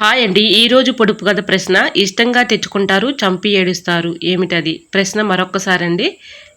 Hi అండి. ఈరోజు పొడుపు కథ ప్రశ్న ఇష్టంగా తెచ్చుకుంటారు, చంపి ఏడుస్తారు. ఏమిటది? ప్రశ్న మరొక్కసారండి.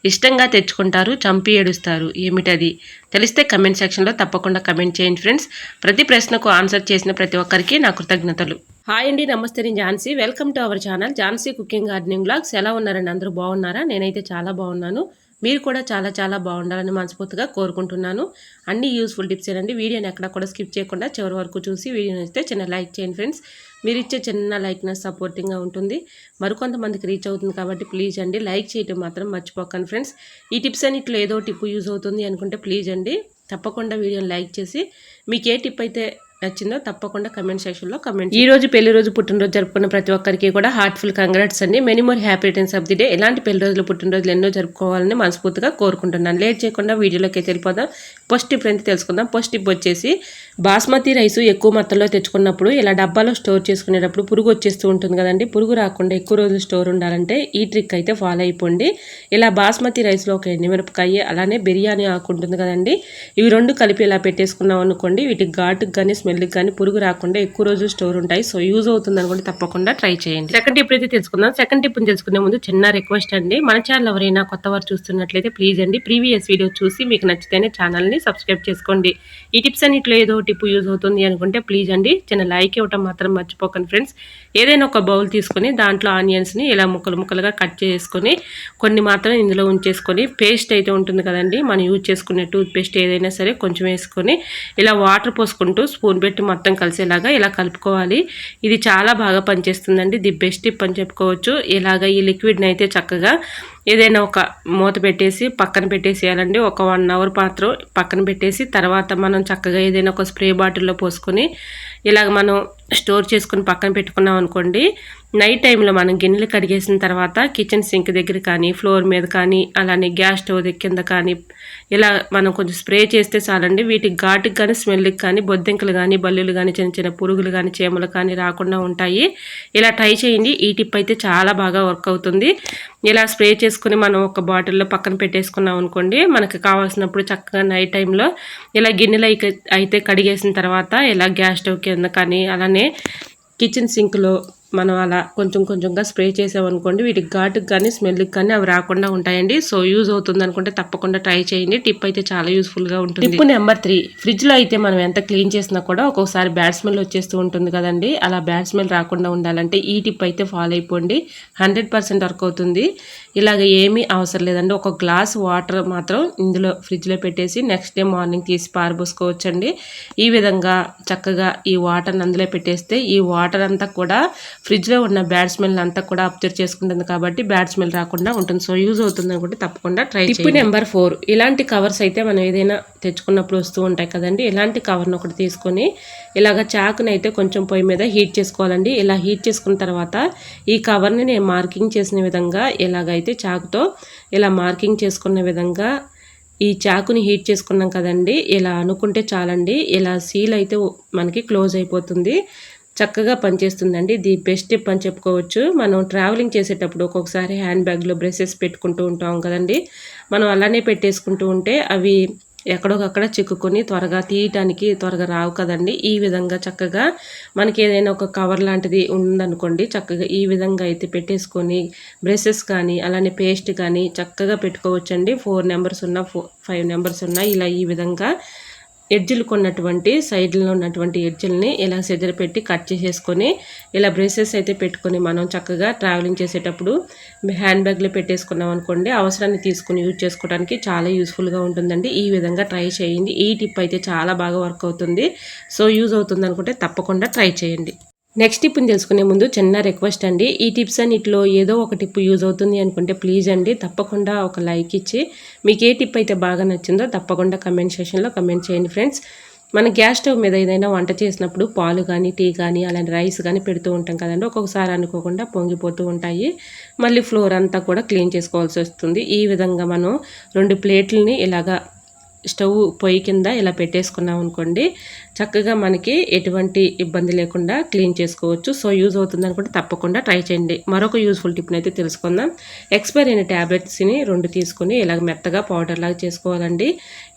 ఇష్టంగా తెచ్చుకుంటారు, చంపి ఏడుస్తారు. ఏమిటది? తెలిస్తే కమెంట్ సెక్షన్లో తప్పకుండా కమెంట్ చేయండి ఫ్రెండ్స్. ప్రతి ప్రశ్నకు ఆన్సర్ చేసిన ప్రతి ఒక్కరికి నా కృతజ్ఞతలు. హాయ్ అండి, నమస్తే. నేను Jhansi. Welcome to our channel Jhansi cooking gardening vlogs. ఎలా ఉన్నారండి? అందరూ బాగున్నారా? నేనైతే చాలా బాగున్నాను. మీరు కూడా చాలా చాలా బాగుండాలని మనస్ఫూర్తిగా కోరుకుంటున్నాను. అన్ని యూస్ఫుల్ టిప్స్ ఏనండి. వీడియోని ఎక్కడ కూడా స్కిప్ చేయకుండా చివరి వరకు చూసి వీడియో నచ్చితే చిన్న లైక్ చేయండి ఫ్రెండ్స్. మీరు ఇచ్చే చిన్న లైక్ నా సపోర్టింగ్గా ఉంటుంది, మరికొంతమందికి రీచ్ అవుతుంది. కాబట్టి ప్లీజ్ అండి లైక్ చేయడం మాత్రం మర్చిపోకండి ఫ్రెండ్స్. ఈ టిప్స్ అన్నిట్లో ఏదో టిప్ యూజ్ అవుతుంది అనుకుంటే ప్లీజ్ అండి తప్పకుండా వీడియోని లైక్ చేసి మీకు ఏ టిప్ అయితే నచ్చిందో తప్పకుండా కమెంట్ సెక్షన్లో కమెంట్. ఈ రోజు పెళ్లి రోజు పుట్టినరోజు జరుపుకున్న ప్రతి ఒక్కరికి కూడా హార్ట్ఫుల్ కంగ్రాట్స్ అండి. Many more happy returns of the day. ఎలాంటి పెళ్లి రోజులు పుట్టినరోజులు ఎన్నో జరుపుకోవాలని మనస్ఫూర్తిగా కోరుకుంటున్నాను. లేట్ చేయకుండా వీడియోలోకి వెళ్ళిపోదాం. ఫస్ట్ టిప్ అయితే తెలుసుకుందాం. ఫస్ట్ టిప్ వచ్చేసి బాస్మతి రైస్ ఎక్కువ మొత్తంలో తెచ్చుకున్నప్పుడు ఇలా డబ్బాలో స్టోర్ చేసుకునేటప్పుడు పురుగు వచ్చేస్తూ ఉంటుంది కదండి. పురుగు రాకుండా ఎక్కువ రోజులు స్టోర్ ఉండాలంటే ఈ ట్రిక్ అయితే ఫాలో అయిపోండి. ఇలా బాస్మతి రైస్లో ఒక ఎండుమిరపకాయ, అలానే బిర్యానీ ఆకు ఉంటుంది కదండి, ఇవి రెండు కలిపి ఇలా పెట్టేసుకున్నాం అనుకోండి, వీటికి ఘాటుకు కానీ స్మెల్కి కానీ పురుగు రాకుండా ఎక్కువ రోజులు స్టోర్ ఉంటాయి. సో యూజ్ అవుతుంది అనుకోండి, తప్పకుండా ట్రై చేయండి. సెకండ్ టిప్ అయితే తెలుసుకుందాం. సెకండ్ టిప్ తెలుసుకునే ముందు చిన్న రిక్వెస్ట్ అండి, మన ఛానల్ ఎవరైనా కొత్త వారు చూస్తున్నట్లయితే ప్లీజ్ అండి ప్రీవియస్ వీడియో చూసి మీకు నచ్చితేనే ఛానల్ని సబ్స్క్రైబ్ చేసుకోండి. ఈ టిప్స్ అన్నిట్లో ఏదో టిప్ యూజ్ అవుతుంది అనుకుంటే ప్లీజ్ అండి చిన్న లైక్ ఇవ్వటం మాత్రం మర్చిపోకండి ఫ్రెండ్స్. ఏదైనా ఒక బౌల్ తీసుకొని దాంట్లో ఆనియన్స్ని ఇలా ముక్కలు ముక్కలుగా కట్ చేసుకొని కొన్ని మాత్రం ఇందులో ఉంచేసుకొని పేస్ట్ అయితే ఉంటుంది కదండి, మనం యూజ్ చేసుకునే టూత్ పేస్ట్ ఏదైనా సరే కొంచెం వేసుకొని ఇలా వాటర్ పోసుకుంటూ స్పూన్ పెట్టి మొత్తం కలిసేలాగా ఇలా కలుపుకోవాలి. ఇది చాలా బాగా పనిచేస్తుందండి. ది బెస్ట్ టిప్ అని చెప్పుకోవచ్చు. ఇలాగ ఈ లిక్విడ్ని అయితే చక్కగా ఏదైనా ఒక మూత పెట్టేసి పక్కన పెట్టేసేయాలండి. ఒక 1 అవర్ పాత్ర పక్కన పెట్టేసి తర్వాత మనం చక్కగా ఏదైనా ఒక స్ప్రే బాటిల్లో పోసుకొని ఇలాగ మనం స్టోర్ చేసుకుని పక్కన పెట్టుకున్నాం అనుకోండి, నైట్ టైంలో మనం గిన్నెలు కడిగేసిన తర్వాత కిచెన్ సింక్ దగ్గర కానీ ఫ్లోర్ మీద కానీ అలానే గ్యాస్ స్టవ్ కింద కానీ ఇలా మనం కొంచెం స్ప్రే చేస్తే చాలండి. వీటికి ఘాటుకి కానీ స్మెల్కి కానీ బొద్దింకలు కానీ బల్లులు కానీ చిన్న చిన్న పురుగులు కానీ చీమలు కానీ రాకుండా ఉంటాయి. ఇలా ట్రై చేయండి. ఈ టిప్ అయితే చాలా బాగా వర్క్ అవుతుంది. ఇలా స్ప్రే చేసుకుని మనం ఒక బాటిల్లో పక్కన పెట్టేసుకున్నాం అనుకోండి, మనకు కావాల్సినప్పుడు చక్కగా నైట్ టైంలో ఇలా గిన్నెలు అయితే కడిగేసిన తర్వాత ఇలా గ్యాస్ స్టవ్ కింద కానీ అలానే కిచెన్ సింక్లో మనం అలా కొంచెం కొంచెంగా స్ప్రే చేసామనుకోండి, వీటికి ఘాటుకి కానీ స్మెల్కి కానీ అవి రాకుండా ఉంటాయండి. సో యూజ్ అవుతుంది అనుకుంటే తప్పకుండా ట్రై చేయండి. టిప్ అయితే చాలా యూస్ఫుల్గా ఉంటుంది. టిప్ నెంబర్ 3, ఫ్రిడ్జ్లో అయితే మనం ఎంత క్లీన్ చేసినా కూడా ఒక్కొక్కసారి బ్యాడ్ స్మెల్ వచ్చేస్తూ ఉంటుంది కదండి. అలా బ్యాడ్ స్మెల్ రాకుండా ఉండాలంటే ఈ టిప్ అయితే ఫాలో అయిపోండి. 100% వర్క్ అవుతుంది. ఇలాగ ఏమీ అవసరం లేదండి. ఒక గ్లాస్ వాటర్ మాత్రం ఇందులో ఫ్రిడ్జ్లో పెట్టేసి నెక్స్ట్ డే మార్నింగ్ తీసి పారబోసుకోవచ్చండి. ఈ విధంగా చక్కగా ఈ వాటర్ని అందులో పెట్టేస్తే ఈ వాటర్ అంతా కూడా ఫ్రిడ్జ్లో ఉన్న బ్యాడ్ స్మెల్ అంతా కూడా అబ్జర్వ్ చేసుకుంటుంది కాబట్టి బ్యాడ్ స్మెల్ రాకుండా ఉంటుంది. సో యూజ్ అవుతుంది అనుకుంటే తప్పకుండా ట్రై చేయండి. టిప్ నెంబర్ 4, ఇలాంటి కవర్స్ అయితే మనం ఏదైనా తెచ్చుకున్నప్పుడు వస్తూ ఉంటాయి కదండి. ఇలాంటి కవర్ను ఒకటి తీసుకొని ఇలాగ చాకుని అయితే కొంచెం పొయ్యి మీద హీట్ చేసుకోవాలండి. ఇలా హీట్ చేసుకున్న తర్వాత ఈ కవర్ని నేను మార్కింగ్ చేసిన విధంగా ఇలాగైతే చాకుతో ఇలా మార్కింగ్ చేసుకున్న విధంగా ఈ చాకుని హీట్ చేసుకున్నాం కదండి, ఇలా అనుకుంటే చాలండి. ఇలా సీల్ అయితే మనకి క్లోజ్ అయిపోతుంది. చక్కగా పనిచేస్తుందండి. ది బెస్ట్ టిప్ అని చెప్పుకోవచ్చు. మనం ట్రావెలింగ్ చేసేటప్పుడు ఒక్కొక్కసారి హ్యాండ్ బ్యాగ్లో బ్రషెస్ పెట్టుకుంటూ ఉంటాం కదండి, మనం అలానే పెట్టేసుకుంటూ ఉంటే అవి ఎక్కడొకక్కడ చిక్కుకొని త్వరగా తీయటానికి త్వరగా రావు కదండి. ఈ విధంగా చక్కగా మనకి ఏదైనా ఒక కవర్ లాంటిది ఉందనుకోండి, చక్కగా ఈ విధంగా అయితే పెట్టేసుకొని బ్రషెస్ కానీ అలానే పేస్ట్ కానీ చక్కగా పెట్టుకోవచ్చండి. 4 నెంబర్స్ ఉన్నా 5 నెంబర్స్ ఉన్నా ఇలా ఈ విధంగా ఎడ్జిలు కొన్నటువంటి సైడ్లో ఉన్నటువంటి ఎడ్జిల్ని ఇలా సెజర్ పెట్టి కట్ చేసేసుకొని ఇలా బ్రేసెస్ అయితే పెట్టుకొని మనం చక్కగా ట్రావెలింగ్ చేసేటప్పుడు హ్యాండ్ బ్యాగ్లో పెట్టేసుకున్నాం అనుకోండి, అవసరాన్ని తీసుకుని యూజ్ చేసుకోవడానికి చాలా యూస్ఫుల్గా ఉంటుందండి. ఈ విధంగా ట్రై చేయండి. ఈ టిప్ అయితే చాలా బాగా వర్క్ అవుతుంది. సో యూజ్ అవుతుంది అనుకుంటే తప్పకుండా ట్రై చేయండి. నెక్స్ట్ టిప్ని తెలుసుకునే ముందు చిన్న రిక్వెస్ట్ అండి, ఈ టిప్స్ అన్నిటిలో ఏదో ఒక టిప్ యూజ్ అవుతుంది అనుకుంటే ప్లీజ్ అండి తప్పకుండా ఒక లైక్ ఇచ్చి మీకు ఏ టిప్ అయితే బాగా నచ్చిందో తప్పకుండా కమెంట్ సెక్షన్లో కమెంట్ చేయండి ఫ్రెండ్స్. మన గ్యాస్ స్టవ్ మీద ఏదైనా వంట చేసినప్పుడు పాలు కానీ టీ కానీ అలాంటి రైస్ కానీ పెడుతూ ఉంటాం కదండి, ఒక్కొక్కసారి అనుకోకుండా పొంగిపోతూ ఉంటాయి. మళ్ళీ ఫ్లోర్ అంతా కూడా క్లీన్ చేసుకోవాల్సి వస్తుంది. ఈ విధంగా మనం 2 ప్లేట్లని ఇలాగా స్టవ్ పొయ్యి కింద ఇలా పెట్టేసుకున్నాం అనుకోండి, చక్కగా మనకి ఎటువంటి ఇబ్బంది లేకుండా క్లీన్ చేసుకోవచ్చు. సో యూజ్ అవుతుంది అనుకుంటే తప్పకుండా ట్రై చేయండి. మరొక యూజ్ఫుల్ టిప్ని అయితే తెలుసుకుందాం. ఎక్స్పైర్ అయిన ట్యాబ్లెట్స్ని 2 తీసుకుని ఇలాగ మెత్తగా పౌడర్ లాగా చేసుకోవాలండి.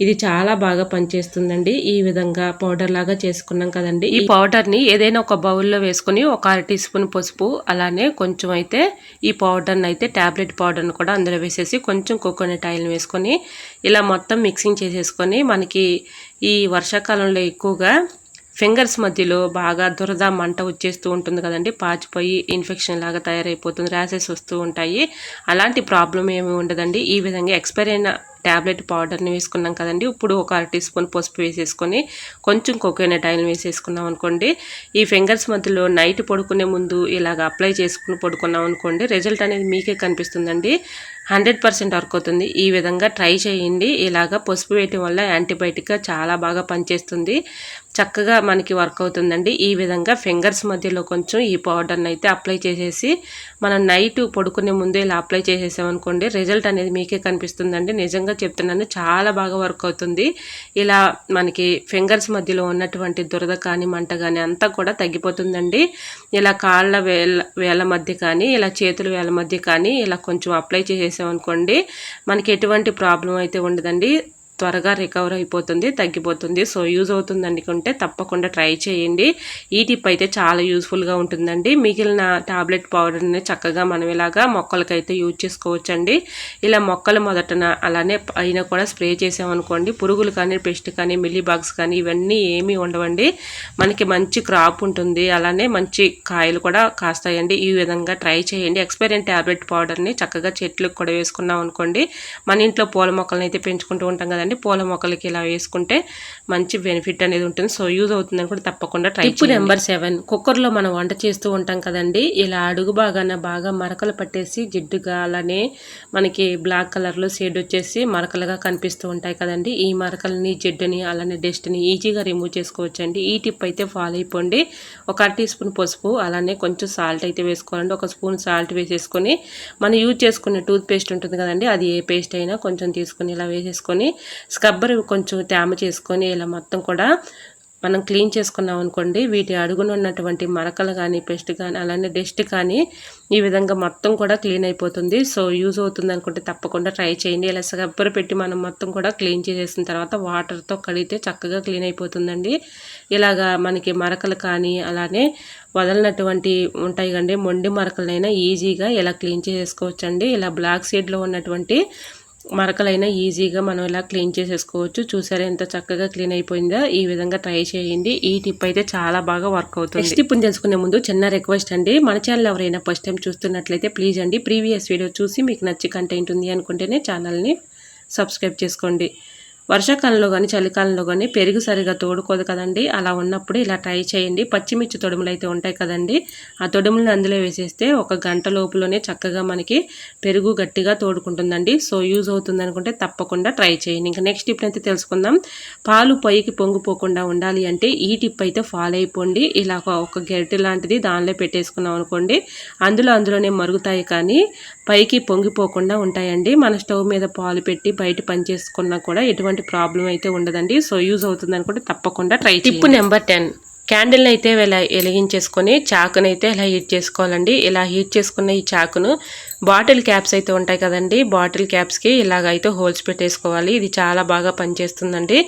ఇది చాలా బాగా పనిచేస్తుందండి. ఈ విధంగా పౌడర్ లాగా చేసుకున్నాం కదండి, ఈ పౌడర్ని ఏదైనా ఒక బౌల్లో వేసుకుని ఒక 1/2 టీ స్పూన్ పసుపు, అలానే కొంచెం అయితే ఈ పౌడర్ని అయితే ట్యాబ్లెట్ పౌడర్ని కూడా అందులో వేసేసి కొంచెం కోకోనట్ ఆయిల్ని వేసుకొని ఇలా మొత్తం మిక్సింగ్ చేసేసుకొని, మనకి ఈ వర్షాకాలంలో ఎక్కువగా ఫింగర్స్ మధ్యలో బాగా దురద మంట వచ్చేస్తూ ఉంటుంది కదండి, పాచిపోయి ఇన్ఫెక్షన్ లాగా తయారైపోతుంది, ర్యాషెస్ వస్తూ ఉంటాయి. అలాంటి ప్రాబ్లం ఏమి ఉండదండి. ఈ విధంగా ఎక్స్పైర్ అయిన ట్యాబ్లెట్ పౌడర్ని వేసుకున్నాం కదండి, ఇప్పుడు ఒక 1/2 టీ స్పూన్ పసుపు వేసేసుకొని కొంచెం కోకోనట్ ఆయిల్ వేసేసుకున్నాం అనుకోండి, ఈ ఫింగర్స్ మధ్యలో నైట్ పడుకునే ముందు ఇలాగ అప్లై చేసుకుని పడుకున్నాం అనుకోండి, రిజల్ట్ అనేది మీకే కనిపిస్తుందండి. 100% వర్క్ అవుతుంది. ఈ విధంగా ట్రై చేయండి. ఇలాగ పసుపు వేయటం వల్ల యాంటీబయాటిక్గా చాలా బాగా పనిచేస్తుంది, చక్కగా మనకి వర్క్ అవుతుందండి. ఈ విధంగా ఫింగర్స్ మధ్యలో కొంచెం ఈ పౌడర్ని అయితే అప్లై చేసేసి మనం నైట్ పడుకునే ముందే ఇలా అప్లై చేసేసామనుకోండి, రిజల్ట్ అనేది మీకే కనిపిస్తుందండి. నిజంగా చెప్తున్నాను, చాలా బాగా వర్క్ అవుతుంది. ఇలా మనకి ఫింగర్స్ మధ్యలో ఉన్నటువంటి దురద కానీ మంట కానీ అంతా కూడా తగ్గిపోతుందండి. ఇలా కాళ్ళ వేళ్ళ మధ్య కానీ ఇలా చేతుల వేళ్ళ మధ్య కానీ ఇలా కొంచెం అప్లై చేసేసామనుకోండి, మనకి ఎటువంటి ప్రాబ్లం అయితే ఉండదండి. త్వరగా రికవర్ అయిపోతుంది, తగ్గిపోతుంది. సో యూజ్ అవుతుంది అనుకుంటే తప్పకుండా ట్రై చేయండి. ఈ టిప్ అయితే చాలా యూజ్ఫుల్గా ఉంటుందండి. మిగిలిన టాబ్లెట్ పౌడర్ని చక్కగా మనం ఇలాగా మొక్కలకైతే యూజ్ చేసుకోవచ్చండి. ఇలా మొక్కల మొదటన అలానే పైన కూడా స్ప్రే చేసామనుకోండి, పురుగులు కానీ పెస్ట్ కానీ మిల్లీ బాగ్స్ కానీ ఇవన్నీ ఏమీ ఉండవండి. మనకి మంచి క్రాప్ ఉంటుంది, అలానే మంచి కాయలు కూడా కాస్తాయండి. ఈ విధంగా ట్రై చేయండి. ఎక్స్పైర్ అయిన టాబ్లెట్ పౌడర్ని చక్కగా చెట్లకు కూడా వేసుకున్నాం అనుకోండి, మన ఇంట్లో పూల మొక్కలను అయితే పెంచుకుంటూ ఉంటాం కదా, పూల మొక్కలకి ఇలా వేసుకుంటే మంచి బెనిఫిట్ అనేది ఉంటుంది. సో యూజ్ అవుతుందని కూడా తప్పకుండా ట్రై చేయండి. నెంబర్ 7, కుక్కర్లో మనం వంట చేస్తూ ఉంటాం కదండి, ఇలా అడుగు బాగా మరకలు పట్టేసి జిడ్డుగా అలానే మనకి బ్లాక్ కలర్లో షేడ్ వచ్చేసి మరకలుగా కనిపిస్తూ ఉంటాయి కదండి. ఈ మరకలని జిడ్డుని అలానే డస్ట్ని ఈజీగా రిమూవ్ చేసుకోవచ్చండి. ఈ టిప్ అయితే ఫాలో అయిపోండి. ఒక 1/2 టీ స్పూన్ పసుపు అలానే కొంచెం సాల్ట్ అయితే వేసుకోవాలండి. 1 స్పూన్ సాల్ట్ వేసేసుకొని మనం యూజ్ చేసుకునే టూత్ పేస్ట్ ఉంటుంది కదండి, అది ఏ పేస్ట్ అయినా కొంచెం తీసుకొని ఇలా వేసేసుకొని స్క్రబ్బర్ కొంచెం తేమ చేసుకొని ఇలా మొత్తం కూడా మనం క్లీన్ చేసుకున్నాం అనుకోండి, వీటి అడుగున ఉన్నటువంటి మరకలు కానీ పెస్ట్ కానీ అలానే డస్ట్ కానీ ఈ విధంగా మొత్తం కూడా క్లీన్ అయిపోతుంది. సో యూజ్ అవుతుంది అనుకుంటే తప్పకుండా ట్రై చేయండి. ఇలా స్క్రబ్బర్ పెట్టి మనం మొత్తం కూడా క్లీన్ చేసేసిన తర్వాత వాటర్తో కడిగితే చక్కగా క్లీన్ అయిపోతుందండి. ఇలాగా మనకి మరకలు కానీ అలానే వదలనటువంటి ఉంటాయి కండి, మొండి మరకలైనా ఈజీగా ఇలా క్లీన్ చేసుకోవచ్చండి. ఇలా బ్లాక్ సైడ్లో ఉన్నటువంటి మరకలైనా ఈజీగా మనం ఇలా క్లీన్ చేసేసుకోవచ్చు. చూసారా ఎంత చక్కగా క్లీన్ అయిపోయిందో. ఈ విధంగా ట్రై చేయండి. ఈ టిప్ అయితే చాలా బాగా వర్క్ అవుతుంది. నెక్స్ట్ టిప్ తెలుసుకునే ముందు చిన్న రిక్వెస్ట్ అండి, మన ఛానల్ ఎవరైనా ఫస్ట్ టైం చూస్తున్నట్లయితే ప్లీజ్ అండి ప్రీవియస్ వీడియో చూసి మీకు నచ్చి కంటెంట్ ఉంది అనుకుంటేనే ఛానల్ని సబ్స్క్రైబ్ చేసుకోండి. వర్షాకాలంలో కానీ చలికాలంలో కానీ పెరుగు సరిగా తోడుకోదు కదండి, అలా ఉన్నప్పుడు ఇలా ట్రై చేయండి. పచ్చిమిర్చి తొడుములు అయితే ఉంటాయి కదండి, ఆ తొడుములను అందులో వేసేస్తే 1 గంట లోపులోనే చక్కగా మనకి పెరుగు గట్టిగా తోడుకుంటుందండి. సో యూజ్ అవుతుంది అనుకుంటే తప్పకుండా ట్రై చేయండి. ఇంకా నెక్స్ట్ టిప్ అయితే తెలుసుకుందాం. పాలు పైకి పొంగిపోకుండా ఉండాలి అంటే ఈ టిప్ అయితే ఫాలో అయిపోండి. ఇలా ఒక గరిటె లాంటిది దానిలో పెట్టేసుకున్నాం అనుకోండి, అందులోనే మరుగుతాయి కానీ పైకి పొంగిపోకుండా ఉంటాయండి. మన స్టవ్ మీద పాలు పెట్టి బయట పని చేసుకున్నా కూడా ఎటువంటి ప్రాబ్లం అయితే ఉండదండి. సో యూజ్ అవుతుంది అనుకుంటే తప్పకుండా ట్రై చేయండి. టిప్ నెంబర్ 10, క్యాండిల్ని అయితే ఇలా వెలిగించేసుకొని చాకుని అయితే ఇలా హీట్ చేసుకోవాలండి. ఇలా హీట్ చేసుకున్న ఈ చాకును బాటిల్ క్యాప్స్ అయితే ఉంటాయి కదండి, బాటిల్ క్యాప్స్కి ఇలాగైతే హోల్స్ పెట్టేసుకోవాలి. ఇది చాలా బాగా పనిచేస్తుందండి.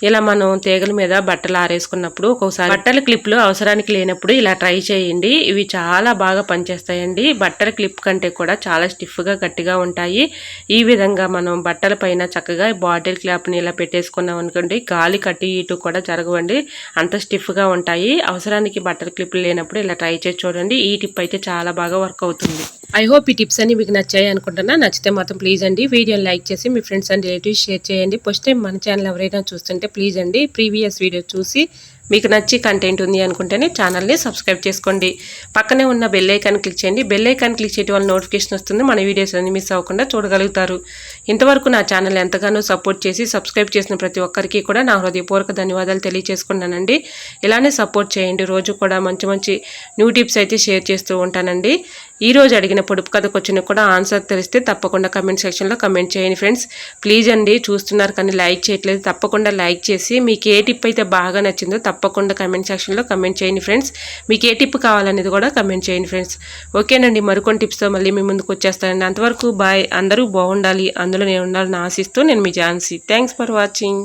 ఇలా మనం తీగల మీద బట్టలు ఆరేసుకున్నప్పుడు ఒక్కోసారి బట్టల క్లిప్లు అవసరానికి లేనప్పుడు ఇలా ట్రై చేయండి. ఇవి చాలా బాగా పనిచేస్తాయండి. బట్టల క్లిప్ కంటే కూడా చాలా స్టిఫ్గా గట్టిగా ఉంటాయి. ఈ విధంగా మనం బట్టల పైన చక్కగా బాటిల్ క్యాప్ని ఇలా పెట్టేసుకున్నాం అనుకోండి, గాలి కట్టి ఇటు కూడా జరగవండి, అంత స్టిఫ్గా ఉంటాయి. అవసరానికి బట్టల క్లిప్లు లేనప్పుడు ఇలా ట్రై చేసి చూడండి. ఈ టిప్ అయితే చాలా బాగా వర్క్ అవుతుంది. ఐ హోప్ ఈ టిప్స్ అన్ని మీకు నచ్చాయి అనుకుంటున్నా. నచ్చితే మాత్రం ప్లీజ్ అండి వీడియోని లైక్ చేసి మీ ఫ్రెండ్స్ అండ్ రిలేటివ్స్ షేర్ చేయండి. ఫస్ట్ టైం మన ఛానల్ ఎవరైనా చూస్తుంటే ప్లీజ్ అండి ప్రీవియస్ వీడియో చూసి మీకు నచ్చి కంటెంట్ ఉంది అనుకుంటేనే ఛానల్ని సబ్స్క్రైబ్ చేసుకోండి. పక్కనే ఉన్న బెల్ ఐకాన్ క్లిక్ చేయండి. బెల్ ఐకాన్ క్లిక్ చేయడం వల్ల నోటిఫికేషన్ వస్తుంది, మన వీడియోస్ అన్ని మిస్ అవ్వకుండా చూడగలుగుతారు. ఇంతవరకు నా ఛానల్ ఎంతగానో సపోర్ట్ చేసి సబ్స్క్రైబ్ చేసిన ప్రతి ఒక్కరికి కూడా నా హృదయపూర్వక ధన్యవాదాలు తెలియజేసుకున్నానండి. ఇలానే సపోర్ట్ చేయండి. రోజు కూడా మంచి మంచి న్యూ టిప్స్ అయితే షేర్ చేస్తూ ఉంటానండి. ఈరోజు అడిగిన పొడుపు కథ క్వశ్చన్ కూడా ఆన్సర్ తెలిస్తే తప్పకుండా కమెంట్ సెక్షన్లో కమెంట్ చేయండి ఫ్రెండ్స్. ప్లీజ్ అండి, చూస్తున్నారు కానీ లైక్ చేయట్లేదు. తప్పకుండా లైక్ చేసి మీకు ఏ టిప్ అయితే బాగా నచ్చిందో తప్పకుండా కమెంట్ సెక్షన్లో కమెంట్ చేయండి ఫ్రెండ్స్. మీకు ఏ టిప్ కావాలనేది కూడా కమెంట్ చేయండి ఫ్రెండ్స్. ఓకేనండి, మరికొన్ని టిప్స్తో మళ్ళీ మీ ముందుకు వచ్చేస్తానండి. అంతవరకు బాయ్. అందరూ బాగుండాలి, అందులో నేను ఉండాలని ఆశిస్తూ నేను మీ ఝాన్సీ. Thanks for watching.